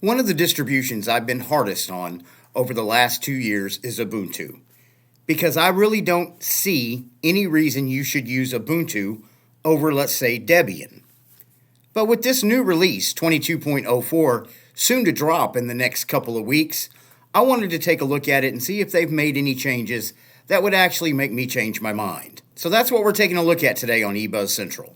One of the distributions I've been hardest on over the last 2 years is Ubuntu, because I really don't see any reason you should use Ubuntu over, let's say, Debian. But with this new release, 22.04, soon to drop in the next couple of weeks, I wanted to take a look at it and see if they've made any changes that would actually make me change my mind. So that's what we're taking a look at today on eBuzz Central.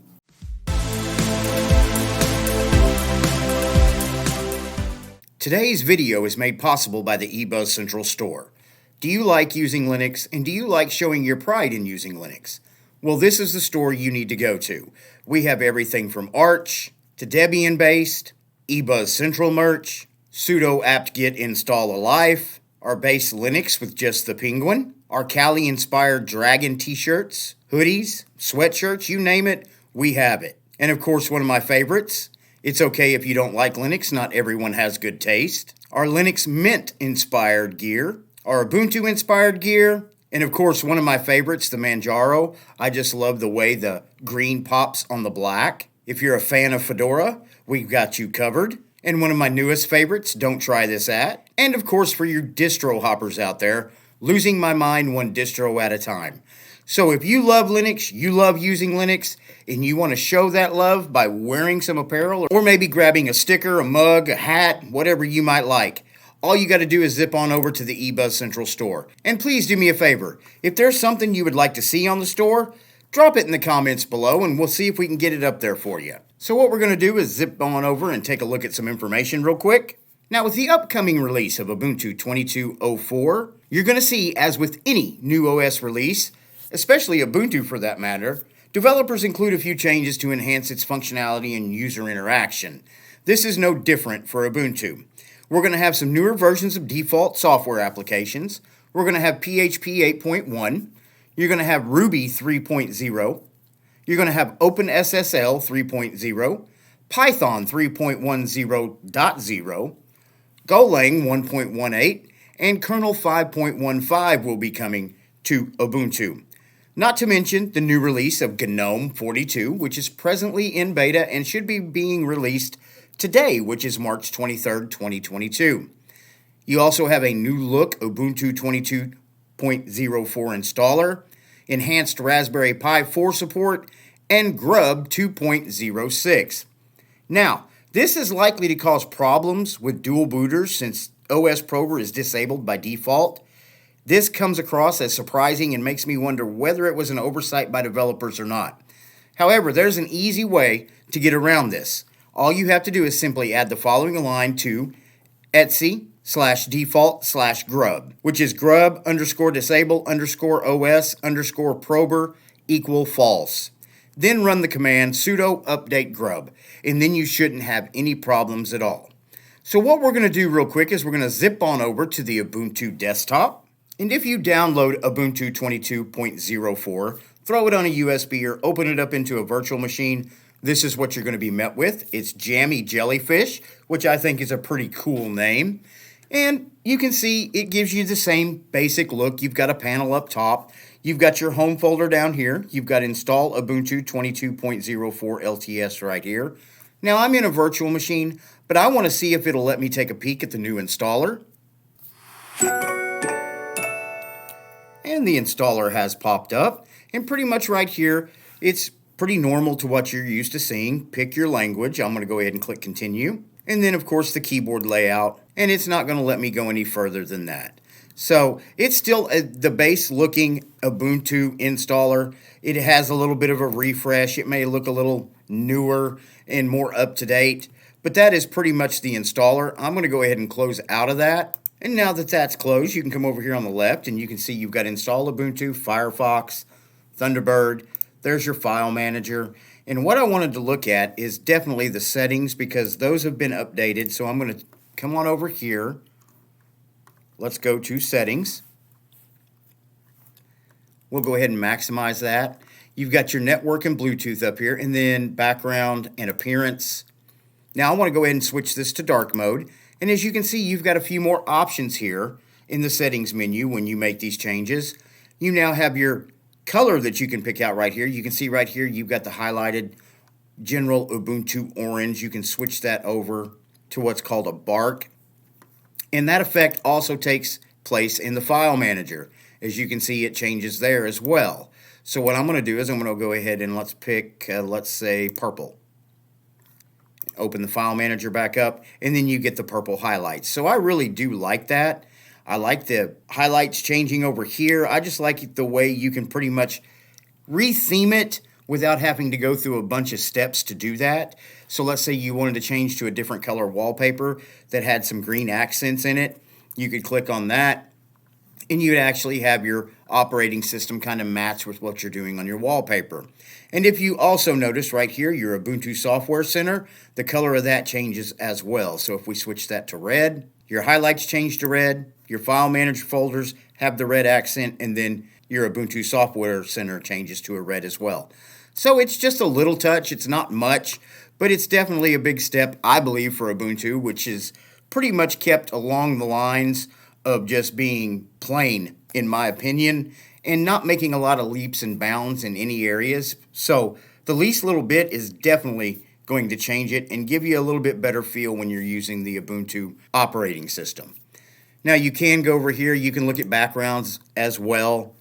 Today's video is made possible by the eBuzz Central store. Do you like using Linux, and do you like showing your pride in using Linux? Well, this is the store you need to go to. We have everything from Arch to Debian-based, eBuzz Central merch, sudo apt-get install alive, our base Linux with just the penguin, our Kali-inspired dragon t-shirts, hoodies, sweatshirts, you name it, we have it. And of course, one of my favorites, it's okay if you don't like Linux, not everyone has good taste, our Linux Mint-inspired gear, our Ubuntu-inspired gear, and of course, one of my favorites, the Manjaro. I just love the way the green pops on the black. If you're a fan of Fedora, we've got you covered. And one of my newest favorites, Don't Try This At. And of course, for you distro hoppers out there, losing my mind one distro at a time. So if you love Linux, you love using Linux, and you want to show that love by wearing some apparel, or maybe grabbing a sticker, a mug, a hat, whatever you might like, all you got to do is zip on over to the eBuzz Central store. And please do me a favor, if there's something you would like to see on the store, drop it in the comments below and we'll see if we can get it up there for you. So what we're going to do is zip on over and take a look at some information real quick. Now with the upcoming release of Ubuntu 22.04, you're going to see, as with any new OS release, especially Ubuntu for that matter, developers include a few changes to enhance its functionality and user interaction. This is no different for Ubuntu. We're going to have some newer versions of default software applications. We're going to have PHP 8.1. You're going to have Ruby 3.0. You're going to have OpenSSL 3.0, Python 3.10.0, Golang 1.18, and Kernel 5.15 will be coming to Ubuntu. Not to mention the new release of GNOME 42, which is presently in beta and should be being released today, which is March 23rd, 2022. You also have a new look Ubuntu 22.04 installer, enhanced Raspberry Pi 4 support, and Grub 2.06. Now, this is likely to cause problems with dual booters since OS Prober is disabled by default. This comes across as surprising and makes me wonder whether it was an oversight by developers or not. However, there's an easy way to get around this. All you have to do is simply add the following line to etc/default/grub, which is grub_disable_os_prober equal false. Then run the command sudo update grub, and then you shouldn't have any problems at all. So what we're going to do real quick is we're going to zip on over to the Ubuntu desktop. And if you download Ubuntu 22.04, throw it on a USB or open it up into a virtual machine, this is what you're going to be met with. It's Jammy Jellyfish, which I think is a pretty cool name. And you can see it gives you the same basic look. You've got a panel up top. You've got your home folder down here. You've got install Ubuntu 22.04 LTS right here. Now I'm in a virtual machine, but I want to see if it'll let me take a peek at the new installer. And the installer has popped up. And pretty much right here, it's pretty normal to what you're used to seeing. Pick your language. I'm going to go ahead and click continue. And then, of course, the keyboard layout. And it's not going to let me go any further than that. So it's still the base looking Ubuntu installer. It has a little bit of a refresh. It may look a little newer and more up to date. But that is pretty much the installer. I'm going to go ahead and close out of that. And now that that's closed, you can come over here on the left and you can see you've got install Ubuntu, Firefox, Thunderbird. There's your file manager. And what I wanted to look at is definitely the settings because those have been updated. So I'm going to come on over here. Let's go to settings. We'll go ahead and maximize that. You've got your network and Bluetooth up here, and then background and appearance. Now I want to go ahead and switch this to dark mode. And as you can see, you've got a few more options here in the settings menu when you make these changes. You now have your color that you can pick out right here. You can see right here you've got the highlighted general Ubuntu orange. You can switch that over to what's called a bark. And that effect also takes place in the file manager. As you can see, it changes there as well. So what I'm going to do is I'm going to go ahead and let's pick, let's say, purple. Open the file manager back up, and then you get the purple highlights. So I really do like that. I like the highlights changing over here. I just like the way you can pretty much re-theme it without having to go through a bunch of steps to do that. So let's say you wanted to change to a different color wallpaper that had some green accents in it. You could click on that, and you'd actually have your operating system kind of match with what you're doing on your wallpaper. And if you also notice right here, your Ubuntu Software Center, the color of that changes as well. So if we switch that to red, your highlights change to red, your file manager folders have the red accent, and then your Ubuntu Software Center changes to a red as well. So it's just a little touch. It's not much, but it's definitely a big step, I believe, for Ubuntu, which is pretty much kept along the lines of just being plain, in my opinion, and not making a lot of leaps and bounds in any areas. So the least little bit is definitely going to change it and give you a little bit better feel when you're using the Ubuntu operating system. Now you can go over here, you can look at backgrounds as well,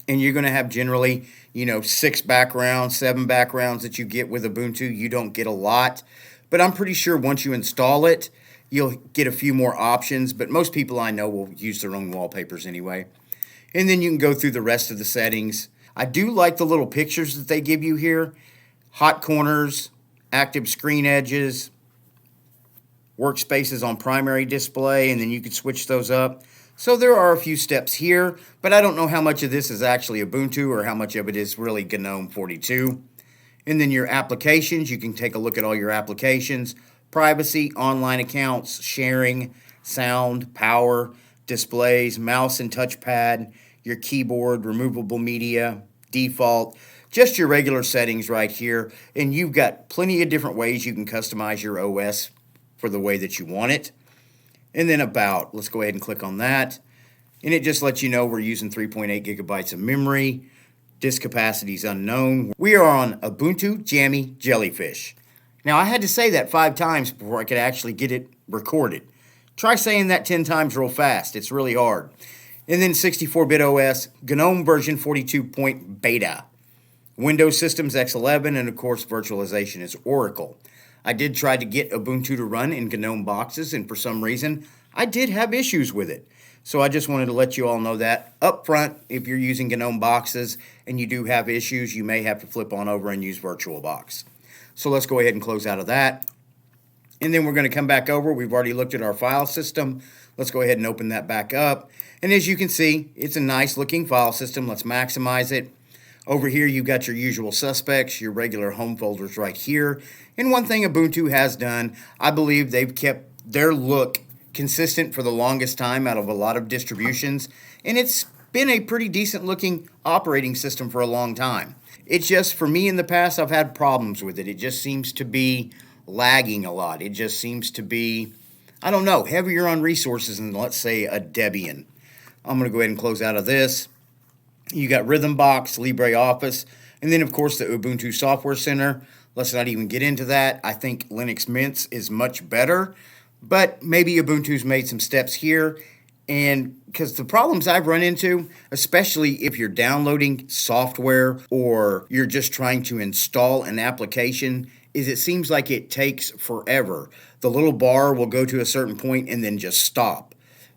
and you're going to have generally, 6 backgrounds, 7 backgrounds that you get with Ubuntu. You don't get a lot, but I'm pretty sure once you install it, you'll get a few more options, but most people I know will use their own wallpapers anyway. And then you can go through the rest of the settings. I do like the little pictures that they give you here. Hot corners, active screen edges, workspaces on primary display, and then you can switch those up. So there are a few steps here, but I don't know how much of this is actually Ubuntu or how much of it is really GNOME 42. And then your applications, you can take a look at all your applications. Privacy, online accounts, sharing, sound, power, displays, mouse and touchpad, your keyboard, removable media, default, just your regular settings right here. And you've got plenty of different ways you can customize your OS for the way that you want it. And then about, let's go ahead and click on that. And it just lets you know we're using 3.8 gigabytes of memory. Disk capacity is unknown. We are on Ubuntu Jammy Jellyfish. Now, I had to say that 5 times before I could actually get it recorded. Try saying that 10 times real fast. It's really hard. And then 64-bit OS, GNOME version 42.beta. Windows Systems X11, and of course, virtualization is Oracle. I did try to get Ubuntu to run in GNOME boxes, and for some reason, I did have issues with it. So I just wanted to let you all know that up front, if you're using GNOME boxes and you do have issues, you may have to flip on over and use VirtualBox. So let's go ahead and close out of that. And then we're going to come back over. We've already looked at our file system. Let's go ahead and open that back up. And as you can see, it's a nice looking file system. Let's maximize it. Over here, you've got your usual suspects, your regular home folders right here. And one thing Ubuntu has done, I believe they've kept their look consistent for the longest time out of a lot of distributions. And it's been a pretty decent looking operating system for a long time. It's just, for me in the past, I've had problems with it. It just seems to be lagging a lot. It just seems to be, I don't know, heavier on resources than, let's say, a Debian. I'm going to go ahead and close out of this. You got Rhythmbox, LibreOffice, and then, of course, the Ubuntu Software Center. Let's not even get into that. I think Linux Mint is much better, but maybe Ubuntu's made some steps here. And because the problems I've run into, especially if you're downloading software or you're just trying to install an application, is it seems like it takes forever. The little bar will go to a certain point and then just stop.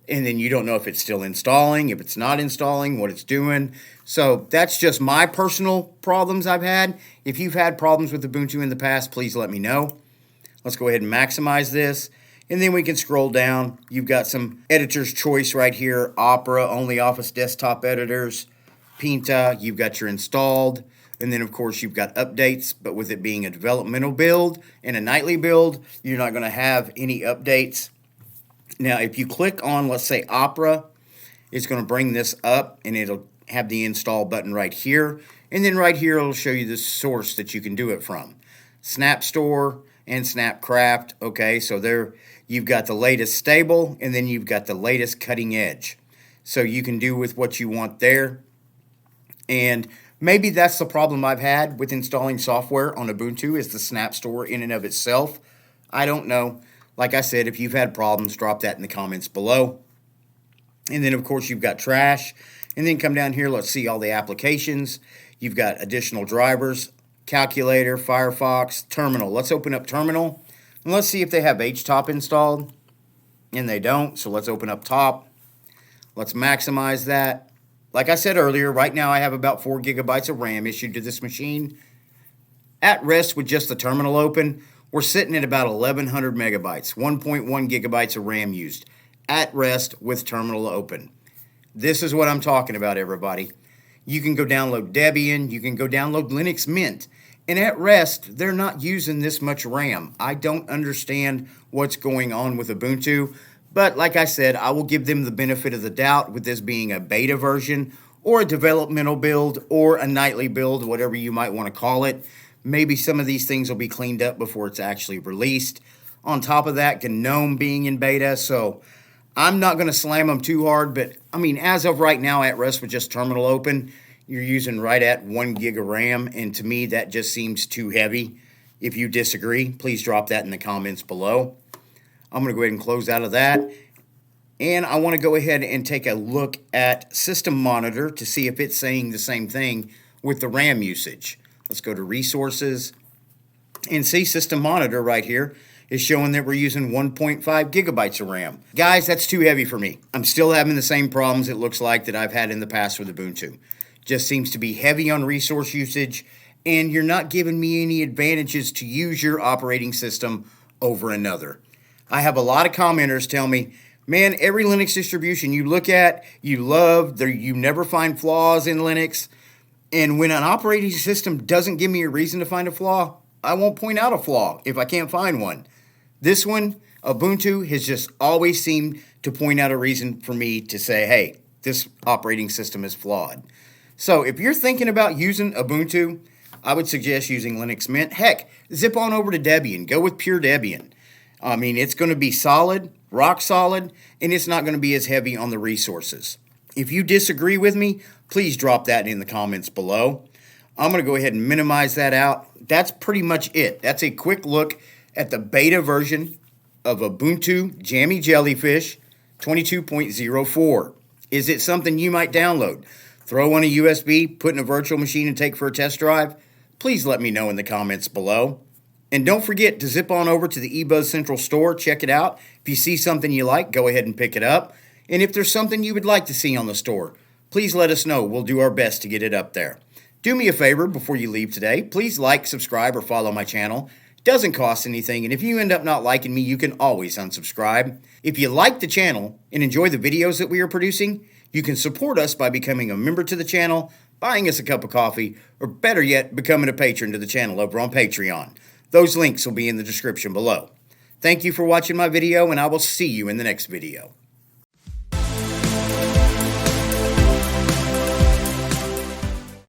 And then you don't know if it's still installing, if it's not installing, what it's doing. So that's just my personal problems I've had. If you've had problems with Ubuntu in the past, please let me know. Let's go ahead and maximize this. And then we can scroll down. You've got some editor's choice right here. Opera, only Office desktop editors. Pinta, you've got your installed. And then, of course, you've got updates. But with it being a developmental build and a nightly build, you're not going to have any updates. Now, if you click on, let's say, Opera, it's going to bring this up, and it'll have the install button right here. And then right here, it'll show you the source that you can do it from. Snap Store and Snapcraft. Okay, so there you've got the latest stable, and then you've got the latest cutting edge. So you can do with what you want there. And maybe that's the problem I've had with installing software on Ubuntu, is the Snap Store in and of itself. I don't know. Like I said, if you've had problems, drop that in the comments below. And then, of course, you've got trash. And then come down here, let's see all the applications. You've got additional drivers, calculator, Firefox, terminal. Let's open up terminal. And let's see if they have HTOP installed. And they don't, so let's open up top. Let's maximize that. Like I said earlier, right now I have about 4 gigabytes of RAM issued to this machine. At rest with just the terminal open, we're sitting at about 1100 megabytes, 1.1 gigabytes of RAM used. At rest with terminal open. This is what I'm talking about, everybody. You can go download Debian, you can go download Linux Mint, and at rest, they're not using this much RAM. I don't understand what's going on with Ubuntu, but like I said, I will give them the benefit of the doubt with this being a beta version, or a developmental build, or a nightly build, whatever you might want to call it. Maybe some of these things will be cleaned up before it's actually released. On top of that, GNOME being in beta, so I'm not going to slam them too hard, but I mean, as of right now, at rest with just terminal open, you're using right at 1 gig of RAM, and to me, that just seems too heavy. If you disagree, please drop that in the comments below. I'm going to go ahead and close out of that, and I want to go ahead and take a look at System Monitor to see if it's saying the same thing with the RAM usage. Let's go to Resources, and see System Monitor right here is showing that we're using 1.5 gigabytes of RAM. Guys, that's too heavy for me. I'm still having the same problems it looks like that I've had in the past with Ubuntu. Just seems to be heavy on resource usage, and you're not giving me any advantages to use your operating system over another. I have a lot of commenters tell me, man, every Linux distribution you look at, you love, you never find flaws in Linux, and when an operating system doesn't give me a reason to find a flaw, I won't point out a flaw if I can't find one. This one, Ubuntu, has just always seemed to point out a reason for me to say, hey, this operating system is flawed. So if you're thinking about using Ubuntu, I would suggest using Linux Mint. Heck, zip on over to Debian. Go with pure Debian. I mean, it's going to be solid, rock solid, and it's not going to be as heavy on the resources. If you disagree with me, please drop that in the comments below. I'm going to go ahead and minimize that out. That's pretty much it. That's a quick look at the beta version of Ubuntu Jammy Jellyfish 22.04. Is it something you might download? Throw on a USB, put in a virtual machine, and take for a test drive? Please let me know in the comments below. And don't forget to zip on over to the eBuzz Central Store, check it out. If you see something you like, go ahead and pick it up. And if there's something you would like to see on the store, please let us know. We'll do our best to get it up there. Do me a favor before you leave today. Please like, subscribe, or follow my channel. It doesn't cost anything, and if you end up not liking me, you can always unsubscribe. If you like the channel and enjoy the videos that we are producing, you can support us by becoming a member to the channel, buying us a cup of coffee, or better yet, becoming a patron to the channel over on Patreon. Those links will be in the description below. Thank you for watching my video, and I will see you in the next video.